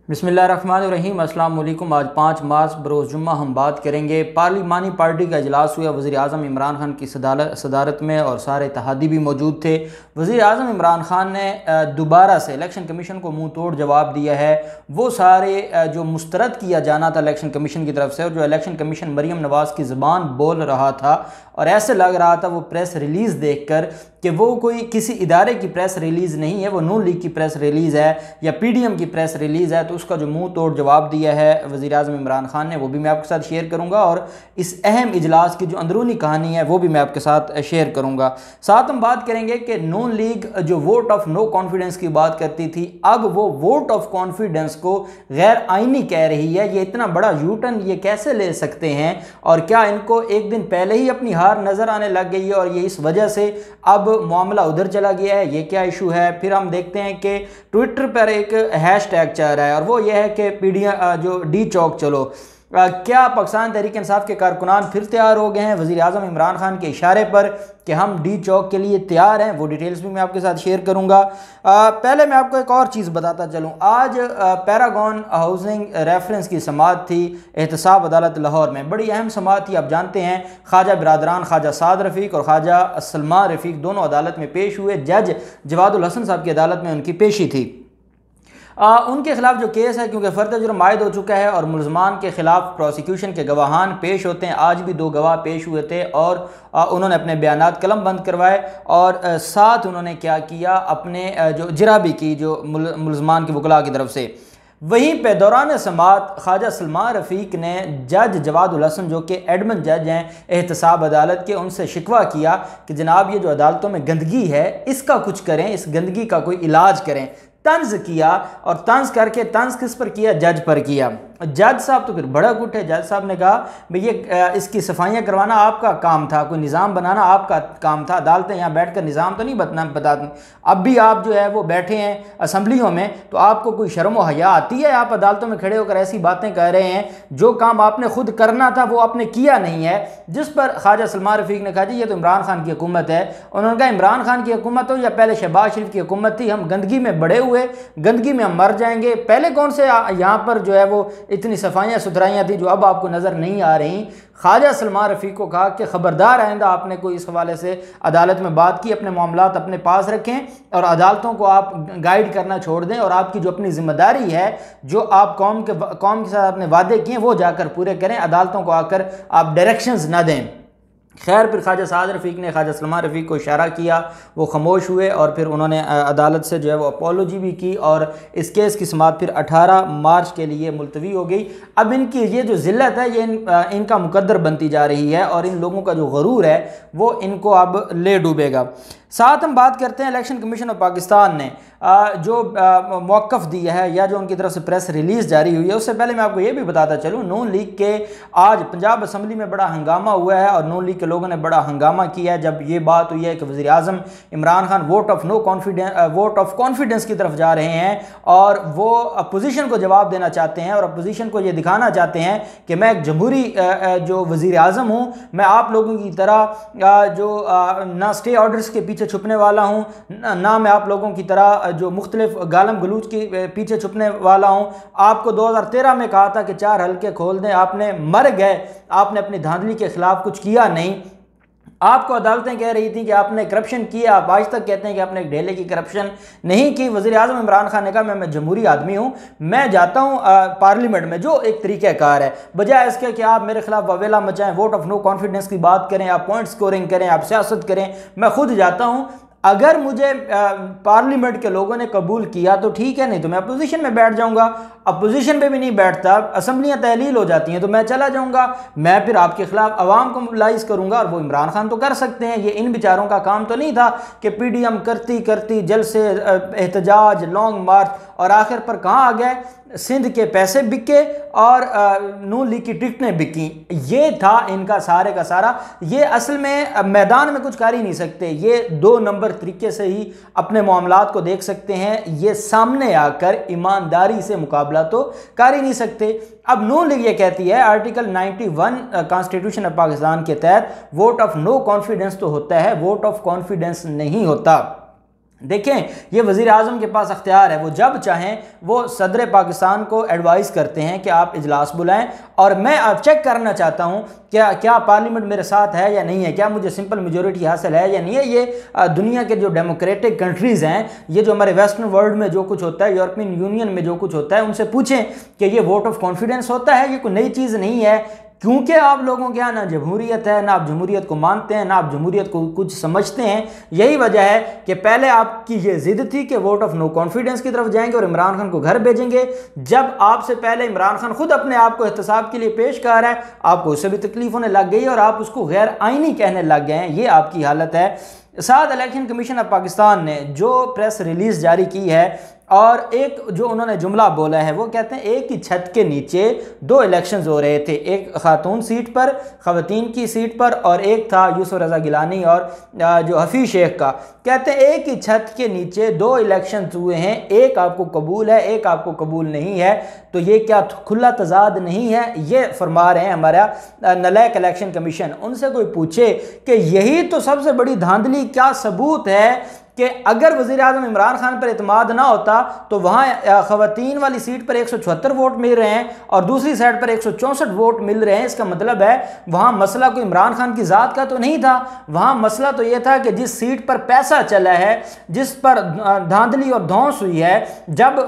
बिस्मिल्लाहिर्रहमानिर्रहीम। अस्सलाम वालेकुम। आज 5 मार्च बरोज़ जुम्मा हम बात करेंगे। पार्लिमानी पार्टी का इजलास हुआ, वज़ीर आज़म इमरान खान की सदारत में और सारे इत्तेहादी भी मौजूद थे। वज़ीर आज़म इमरान खान ने दोबारा से इलेक्शन कमीशन को मुँह तोड़ जवाब दिया है। वो सारे जो मुस्तरद किया जाना था इलेक्शन कमीशन की तरफ से, और जो इलेक्शन कमीशन मरीम नवाज़ की ज़बान बोल रहा था और ऐसे लग रहा था वो प्रेस रिलीज़ देख कर कि वो कोई किसी इदारे की प्रेस रिलीज़ नहीं है, वो नून लीग की प्रेस रिलीज़ है या PDM की प्रेस रिलीज़ है, तो उसका जो मुंह तोड़ जवाब दिया है वज़ीर आज़म इमरान खान ने, वो भी मैं आपके साथ शेयर करूंगा। और इस अहम इजलास की जो अंदरूनी कहानी है वो भी मैं आपके साथ शेयर करूंगा। साथ हम बात करेंगे कि नून लीग जो वोट ऑफ नो कॉन्फिडेंस की बात करती थी, अब वो वोट ऑफ कॉन्फिडेंस को गैर आइनी कह रही है। ये इतना बड़ा यूटर्न ये कैसे ले सकते हैं, और क्या इनको एक दिन पहले ही अपनी हार नज़र आने लग गई है और ये इस वजह से अब मामला उधर चला गया है? ये क्या इशू है? फिर हम देखते हैं कि ट्विटर पर एक हैशटैग चल रहा है और वो ये है कि PDM जो डी चौक चलो। क्या पाकिस्तान तहरीक इंसाफ के कारकुनान फिर तैयार हो गए हैं वज़ीर आज़म इमरान खान के इशारे पर कि हम डी चौक के लिए तैयार हैं? वो डिटेल्स भी मैं आपके साथ शेयर करूंगा। पहले मैं आपको एक और चीज़ बताता चलूं। आज पैरागॉन हाउसिंग रेफरेंस की समाअत थी एहतसाब अदालत लाहौर में। बड़ी अहम समाअत थी। आप जानते हैं ख्वाजा बिरादरान ख्वाजा साद रफ़ीक और ख्वाजा सलमान रफ़ीक दोनों अदालत में पेश हुए। जज जवादुल हसन साहब की अदालत में उनकी पेशी थी। उनके खिलाफ जो केस है, क्योंकि फ़र्द जुर्म आयद हो चुका है और मुलजमान के खिलाफ प्रोसिक्यूशन के गवाहान पेश होते हैं। आज भी 2 गवाह पेश हुए थे और उन्होंने अपने बयानात कलम बंद करवाए और साथ उन्होंने क्या किया, अपने जो जिरा भी की जो मुलजमान के वकला की तरफ से। वहीं पे दौरान समाअत ख्वाजा सलमान रफ़ीक ने जज जवादुल हसन जो कि एडमिन जज हैं एहतसाब अदालत के, उनसे शिकवा किया कि जनाब ये जो अदालतों में गंदगी है इसका कुछ करें, इस गंदगी का कोई इलाज करें। तंज किया और तंज करके तंज किस पर किया? जज पर किया। जज साहब तो फिर भड़क उठे। जज साहब ने कहा भाई ये इसकी सफाइयाँ करवाना आपका काम था, कोई निज़ाम बनाना आपका काम था, अदालतें यहाँ बैठकर निज़ाम तो नहीं बताती। अब भी आप जो है वो बैठे हैं असम्बलियों में, तो आपको कोई शर्म व हया आती है? आप अदालतों में खड़े होकर ऐसी बातें कह रहे हैं। जो काम आपने खुद करना था वो आपने किया नहीं है। जिस पर ख्वाजा सलमान रफ़ीक ने कहा जी ये तो इमरान खान की हुकूमत है। उन्होंने कहा इमरान खान की हुकूमत हो या पहले शहबाज शरीफ की हुकूमत थी, हम गंदगी में बड़े हुए, गंदगी में हम मर जाएंगे। पहले कौन से यहाँ पर जो है वो इतनी सफाइयाँ सुथराइयाँ थी जो अब आपको नज़र नहीं आ रही? ख्वाजा सलमान रफ़ीक को कहा कि ख़बरदार आइंदा आपने कोई इस हवाले से अदालत में बात की, अपने मामलात अपने पास रखें और अदालतों को आप गाइड करना छोड़ दें, और आपकी जो अपनी ज़िम्मेदारी है, जो आप कौम के साथ अपने वादे किए वो जाकर पूरे करें, अदालतों को आकर आप डायरेक्शंस ना दें। खैर फिर ख्वाजा साद रफ़ीक ने ख्वाजा सलमान रफ़ीक को इशारा किया, वो खामोश हुए और फिर उन्होंने अदालत से जो है वो अपॉलोजी भी की और इस केस की समाअत फिर 18 मार्च के लिए मुलतवी हो गई। अब इनकी ये जो ज़िल्लत है ये इनका मुकद्दर बनती जा रही है और इन लोगों का जो गरूर है वो इनको अब ले डूबेगा। साथ हम बात करते हैं इलेक्शन कमीशन ऑफ पाकिस्तान ने जो मौक़िफ़ दिया है या जो उनकी तरफ से प्रेस रिलीज़ जारी हुई है। उससे पहले मैं आपको ये भी बताता चलूँ, नून लीग के आज पंजाब असम्बली में बड़ा हंगामा हुआ है और नून लीग के लोगों ने बड़ा हंगामा किया है जब ये बात हुई है कि वज़ीर आज़म Imran Khan vote of confidence की तरफ जा रहे हैं और वो अपोजिशन को जवाब देना चाहते हैं और अपोजिशन को ये दिखाना चाहते हैं कि मैं एक जमहूरी जो वज़ीर आज़म हूँ, मैं आप लोगों की तरह जो ना स्टे ऑर्डर्स के पीछे छुपने वाला हूँ, ना मैं आप लोगों की तरह जो मुख्तलिफ गालम गलूच के पीछे छुपने वाला हूँ। आपको 2013 में कहा था कि 4 हल्के खोल दें, आपने मर गए, आपने अपनी धांधली के खिलाफ कुछ किया नहीं। आपको अदालतें कह रही थी कि आपने करप्शन किया, आप आज तक कहते हैं कि आपने एक ढेले की करप्शन नहीं की। वज़ीर आज़म इमरान खान ने कहा मैं जमहूरी आदमी हूँ, मैं जाता हूँ पार्लियामेंट में, जो एक तरीक़ाकार है, बजाय इसके कि आप मेरे खिलाफ ववेला मचाएं, वोट ऑफ नो कॉन्फिडेंस की बात करें, आप पॉइंट स्कोरिंग करें, आप सियासत करें। मैं खुद जाता हूँ, अगर मुझे पार्लियामेंट के लोगों ने कबूल किया तो ठीक है, नहीं तो मैं अपोजिशन में बैठ जाऊंगा। अपोजिशन पे भी नहीं बैठता, असम्बलियाँ तहलील हो जाती हैं तो मैं चला जाऊंगा, मैं फिर आपके खिलाफ अवाम को मोबिलाइज करूंगा। और वो इमरान खान तो कर सकते हैं, ये इन बेचारों का काम तो नहीं था कि PDM करती करती जलसे, एहतजाज, लॉन्ग मार्च, और आखिर पर कहाँ आ गए? सिंध के पैसे बिके और नून लीग की टिकटें बिकी। ये था इनका सारे का सारा। ये असल में मैदान में कुछ कर ही नहीं सकते, ये 2 नंबर तरीके से ही अपने मामलात को देख सकते हैं। ये सामने आकर ईमानदारी से मुकाबला तो कर ही नहीं सकते। अब नून लीग ये कहती है आर्टिकल 91 कॉन्स्टिट्यूशन ऑफ पाकिस्तान के तहत वोट ऑफ नो कॉन्फिडेंस तो होता है, वोट ऑफ कॉन्फिडेंस नहीं होता। देखें, ये वज़ीर आज़म के पास अख्तियार है, वो जब चाहें वो सदर पाकिस्तान को एडवाइस करते हैं कि आप इजलास बुलाएं और मैं अब चेक करना चाहता हूं क्या पार्लियामेंट मेरे साथ है या नहीं है, क्या मुझे सिंपल मेजोरिटी हासिल है या नहीं है। ये दुनिया के जो डेमोक्रेटिक कंट्रीज़ हैं, ये जो हमारे वेस्टर्न वर्ल्ड में जो कुछ होता है, यूरोपियन यूनियन में जो कुछ होता है, उनसे पूछें कि ये वोट ऑफ कॉन्फिडेंस होता है, ये कोई नई चीज़ नहीं है। क्योंकि आप लोगों के यहाँ ना जमहूरियत है, ना आप जमहूरियत को मानते हैं, ना आप जमहूरियत को कुछ समझते हैं। यही वजह है कि पहले आपकी ये जिद थी कि वोट ऑफ नो कॉन्फिडेंस की तरफ जाएंगे और इमरान खान को घर भेजेंगे। जब आपसे पहले इमरान खान खुद अपने आप को एहतसाब के लिए पेश कर रहा है, आपको उससे भी तकलीफ होने लग गई और आप उसको गैर आईनी कहने लग गए हैं। ये आपकी हालत है। साथ इलेक्शन कमीशन ऑफ पाकिस्तान ने जो प्रेस रिलीज जारी की है और एक जो उन्होंने जुमला बोला है, वो कहते हैं एक ही छत के नीचे दो इलेक्शंस हो रहे थे, एक खातून सीट पर, ख़वातीन की सीट पर, और एक था यूसुफ रज़ा गिलानी और जो हफीज़ शेख का। कहते हैं एक ही छत के नीचे दो इलेक्शंस हुए हैं, एक आपको कबूल है, एक आपको कबूल नहीं है। तो ये क्या खुला तजाद नहीं है? ये फरमा रहे हैं हमारा नलायक इलेक्शन कमीशन। उनसे कोई पूछे कि यही तो सबसे बड़ी धांधली, क्या सबूत है कि अगर वज़ीर आज़म इमरान खान पर इतमाद ना होता तो वहाँ ख़वातीन वाली सीट पर 176 वोट मिल रहे हैं और दूसरी साइड पर 164 वोट मिल रहे हैं। इसका मतलब है वहाँ मसला कोई इमरान खान की ज़ात का तो नहीं था, वहाँ मसला तो ये था कि जिस सीट पर पैसा चला है, जिस पर धांधली और धौंस हुई है, जब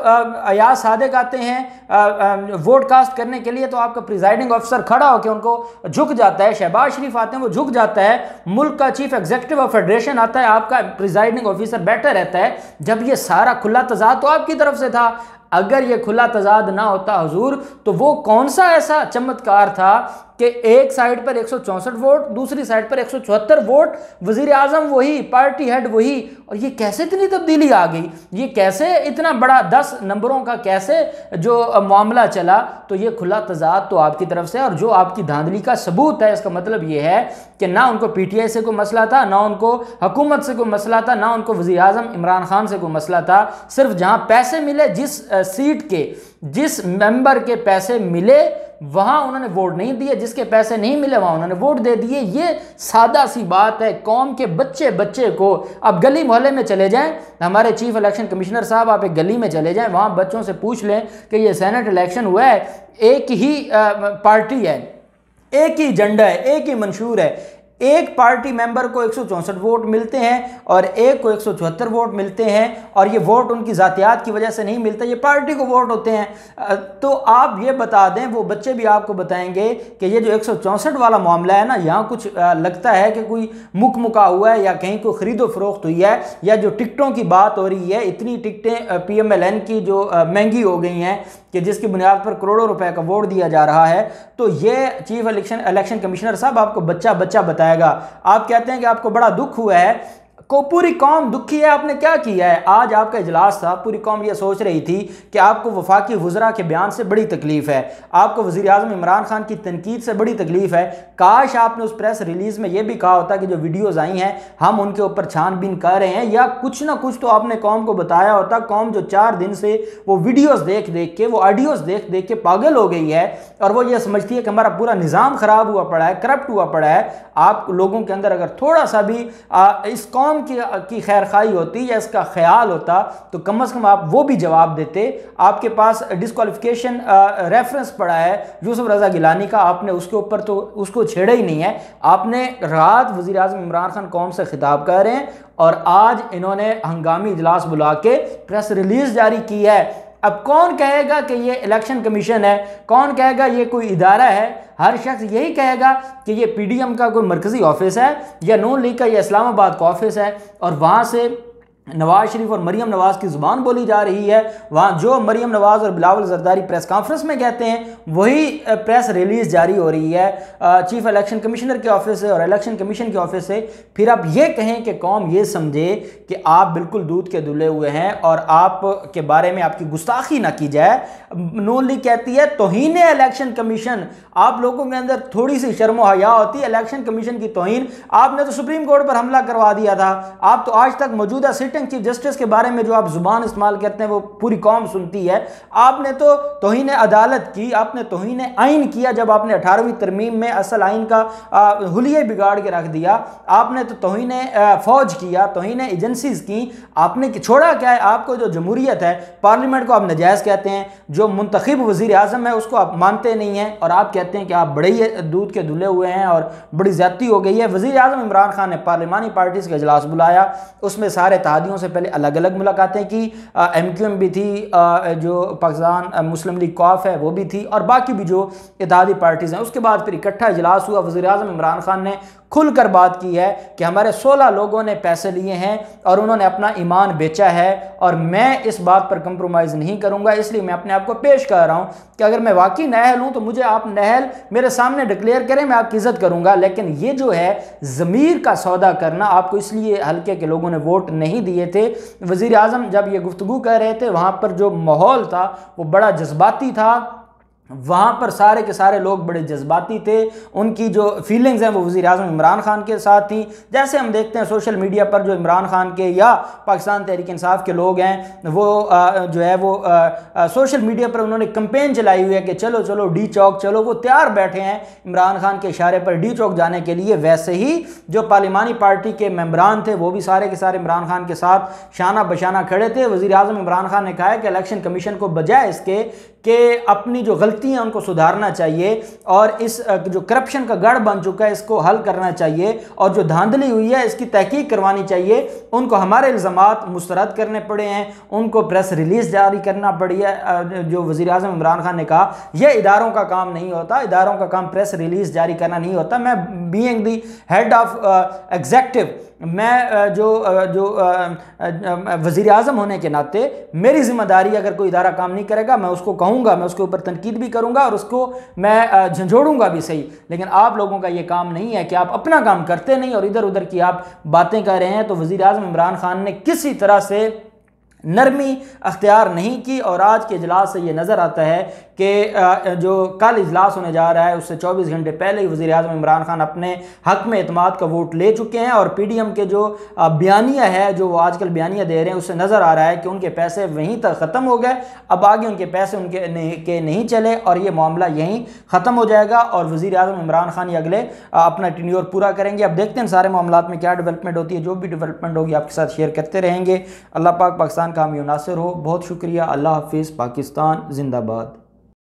अयाज सादिक आते हैं वोट कास्ट करने के लिए तो आपका प्रिजाइडिंग ऑफिसर खड़ा होकर उनको झुक जाता है, शहबाज शरीफ आते हैं वो झुक जाता है, मुल्क का चीफ एग्जीक्यूटिव ऑफ फेडरेशन आता है, आपका प्रिजाइडिंग ऑफिसर बैठा रहता है। जब ये सारा खुला तजाद तो आपकी तरफ से था। अगर ये खुला तजाद ना होता हुजूर, तो वो कौन सा ऐसा चमत्कार था कि एक साइड पर 164 वोट, दूसरी साइड पर 174 वोट, वजीर आजम वही, पार्टी हेड वही, और ये कैसे इतनी तब्दीली आ गई? ये कैसे इतना बड़ा 10 नंबरों का कैसे जो मामला चला? तो ये खुला तजाद तो आपकी तरफ से, और जो आपकी धांधली का सबूत है, इसका मतलब ये है कि ना उनको PTI से कोई मसला था, ना उनको हुकूमत से कोई मसला था, ना उनको वज़ीर आज़म इमरान खान से कोई मसला था। सिर्फ जहाँ पैसे मिले, जिस सीट के जिस मेंबर के पैसे मिले वहां उन्होंने वोट नहीं दिए, जिसके पैसे नहीं मिले वहां उन्होंने वोट दे दिए। ये सादा सी बात है। कौम के बच्चे बच्चे को, अब गली मोहल्ले में चले जाएं, हमारे चीफ इलेक्शन कमिश्नर साहब, आप एक गली में चले जाएं, वहां बच्चों से पूछ लें कि ये सेनेट इलेक्शन हुआ है, एक ही पार्टी है, एक ही एजेंडा है, एक ही मंशूर है, एक पार्टी मेंबर को 164 वोट मिलते हैं और एक को 174 वोट मिलते हैं, और ये वोट उनकी ज़ातियात की वजह से नहीं मिलते, ये पार्टी को वोट होते हैं। तो आप ये बता दें, वो बच्चे भी आपको बताएंगे कि ये जो 164 वाला मामला है ना, यहाँ कुछ लगता है कि कोई मुका हुआ है या कहीं कोई ख़रीदो फरोख्त हुई है, या जो टिकटों की बात हो रही है, इतनी टिकटें PMLN की जो महंगी हो गई हैं कि जिसकी बुनियाद पर करोड़ों रुपए का वोट दिया जा रहा है। तो ये चीफ इलेक्शन कमिश्नर साहब आपको बच्चा बच्चा बताएगा। आप कहते हैं कि आपको बड़ा दुख हुआ है, को पूरी कौम दुखी है, आपने क्या किया है? आज आपका इजलास था, पूरी कौम ये सोच रही थी कि आपको वफाकी वज़रा के बयान से बड़ी तकलीफ है, आपको वज़ीर आज़म इमरान खान की तनकीद से बड़ी तकलीफ है। काश आपने उस प्रेस रिलीज़ में ये भी कहा होता कि जो वीडियोज़ आई हैं हम उनके ऊपर छानबीन कर रहे हैं, या कुछ ना कुछ तो आपने कौम को बताया होता। कौम जो 4 दिन से वो वीडियोज़ देख देख के, वो ऑडियोज़ देख देख के पागल हो गई है, और वो ये समझती है कि हमारा पूरा निज़ाम ख़राब हुआ पड़ा है, करप्ट हुआ पड़ा है। आप लोगों के अंदर अगर थोड़ा सा भी इस कौम की खैर खाई होती या इसका ख्याल होता तो कम से कम आप वो भी जवाब देते। आपके पास डिस्क्वालिफिकेशन रेफरेंस पड़ा है यूसुफ रज़ा गिलानी का, आपने उसके ऊपर तो उसको छेड़ा ही नहीं है। आपने रात वज़ीर आज़म इमरान खान कौम से खिताब कर रहे हैं, और आज इन्होंने हंगामी इजलास बुला के प्रेस रिलीज जारी की है। अब कौन कहेगा कि ये इलेक्शन कमीशन है? कौन कहेगा ये कोई इदारा है? हर शख्स यही कहेगा कि ये PDM का कोई मरकज़ी ऑफिस है, या नून लीग का ये इस्लामाबाद का ऑफिस है, और वहाँ से नवाज शरीफ और मरियम नवाज की ज़ुबान बोली जा रही है। वहाँ जो मरियम नवाज और बिलावल जरदारी प्रेस कॉन्फ्रेंस में कहते हैं वही प्रेस रिलीज़ जारी हो रही है चीफ इलेक्शन कमिश्नर के ऑफिस से और इलेक्शन कमीशन के ऑफिस से। फिर आप ये कहें कि कौम ये समझे कि आप बिल्कुल दूध के धुले हुए हैं और आप के बारे में आपकी गुस्ताखी ना की जाए। नून लीग कहती है तौहीन इलेक्शन कमीशन। आप लोगों के अंदर थोड़ी सी शर्म व हया होती है, इलेक्शन कमीशन की तौहीन। आपने तो सुप्रीम कोर्ट पर हमला करवा दिया था, आप तो आज तक मौजूदा सिटिंग चीफ जस्टिस के बारे में जो आप जुबान इस्तेमाल करते हैं वो पूरी कौम सुनती है। आपने तो तौहीन अदालत की, आपने तौहीन आइन किया जब आपने 18वीं तरमीम में असल आइन का हुलिया बिगाड़ के रख दिया। आपने तो तौहीन फौज किया, तौहीन एजेंसीज की, आपने छोड़ा क्या है? आपको जो जमहूरियत है, पार्लियामेंट को आप नजायज़ कहते हैं, जो मुंतखब वज़ीर आज़म है उसको आप मानते नहीं हैं और आप कहते हैं कि आप बड़े ही दूध के धुले हुए हैं और बड़ी ज़्यादती हो गई है। वज़ीर आज़म इमरान खान ने पार्लिमानी पार्टीज़ का इजलास बुलाया, उसमें सारे इत्तेहादियों से पहले अलग अलग मुलाकातें की, MQM भी थी, जो पाकिस्तान मुस्लिम लीग कॉफ है वो भी थी और बाकी भी जो इत्तेहादी पार्टीज़ हैं। उसके बाद फिर इकट्ठा इजलास हुआ। वज़ीर आज़म इमरान खान ने खुलकर बात की है कि हमारे 16 लोगों ने पैसे लिए हैं और उन्होंने अपना ईमान बेचा है और मैं इस बात पर कंप्रोमाइज़ नहीं करूंगा, इसलिए मैं अपने आप को पेश कर रहा हूं कि अगर मैं वाकई नाअहल हूं तो मुझे आप नाअहल मेरे सामने डिक्लेयर करें, मैं आपकी इज्जत करूंगा। लेकिन ये जो है ज़मीर का सौदा करना, आपको इसलिए हल्के के लोगों ने वोट नहीं दिए थे। वज़ीर आज़म जब ये गुफ्तगू कर रहे थे वहाँ पर जो माहौल था वो बड़ा जज्बाती था, वहाँ पर सारे के सारे लोग बड़े जज्बाती थे, उनकी जो फीलिंग्स हैं वो वज़ीर आज़म इमरान खान के साथ थी। जैसे हम देखते हैं सोशल मीडिया पर जो इमरान खान के या पाकिस्तान तहरीक इंसाफ के लोग हैं वो जो है वो सोशल मीडिया पर उन्होंने कैंपेन चलाई हुई है कि चलो चलो डी चौक चलो, वो तैयार बैठे हैं इमरान खान के इशारे पर डी चौक जाने के लिए। वैसे ही जो पार्लिमानी पार्टी के मेम्बरान थे वो भी सारे के सारे इमरान खान के साथ शाना बशाना खड़े थे। वज़ीर आज़म इमरान खान ने कहा है कि इलेक्शन कमीशन को बजाय इसके कि अपनी जो गलती हैं उनको सुधारना चाहिए और इस जो करप्शन का गढ़ बन चुका है इसको हल करना चाहिए और जो धांधली हुई है इसकी तहकीक करवानी चाहिए। उनको हमारे इल्ज़ामात मुस्तरद करने पड़े हैं, उनको प्रेस रिलीज जारी करना पड़ी है। जो वज़ीर आज़म इमरान खान ने कहा यह इदारों का काम नहीं होता, इदारों का काम प्रेस रिलीज जारी करना नहीं होता। मैं being the head of executive, मैं जो वज़ीर आज़म होने के नाते मेरी जिम्मेदारी, अगर कोई इदारा काम नहीं करेगा मैं उसको कहूँगा, मैं उसके ऊपर तनकीद भी करूँगा और उसको मैं झंझोड़ूंगा भी सही। लेकिन आप लोगों का ये काम नहीं है कि आप अपना काम करते नहीं और इधर उधर की आप बातें कर रहे हैं। तो वज़ीर आज़म इमरान खान ने किसी तरह से नरमी अख्तियार नहीं की और आज के इजलास से ये नज़र आता है कि जो कल इजलास होने जा रहा है उससे 24 घंटे पहले ही वज़ीर आज़म इमरान खान अपने हक़ में एतमाद का वोट ले चुके हैं और PDM के जो बयानिया है, जो वो आजकल बयानिया दे रहे हैं, उससे नज़र आ रहा है कि उनके पैसे वहीं तक ख़त्म हो गए, अब आगे उनके पैसे उनके नहीं चले और ये मामला यहीं ख़त्म हो जाएगा और वज़ीर आज़म इमरान खान ये अगले अपना टेन्योर पूरा करेंगे। अब देखते हैं सारे मामलात में क्या डेवलपमेंट होती है, जो भी डेवलपमेंट होगी आपके साथ शेयर करते रहेंगे। अल्लाह पाक पाकिस्तान कामयाब नासिर हो। बहुत शुक्रिया। अल्लाह हाफिज़। पाकिस्तान जिंदाबाद।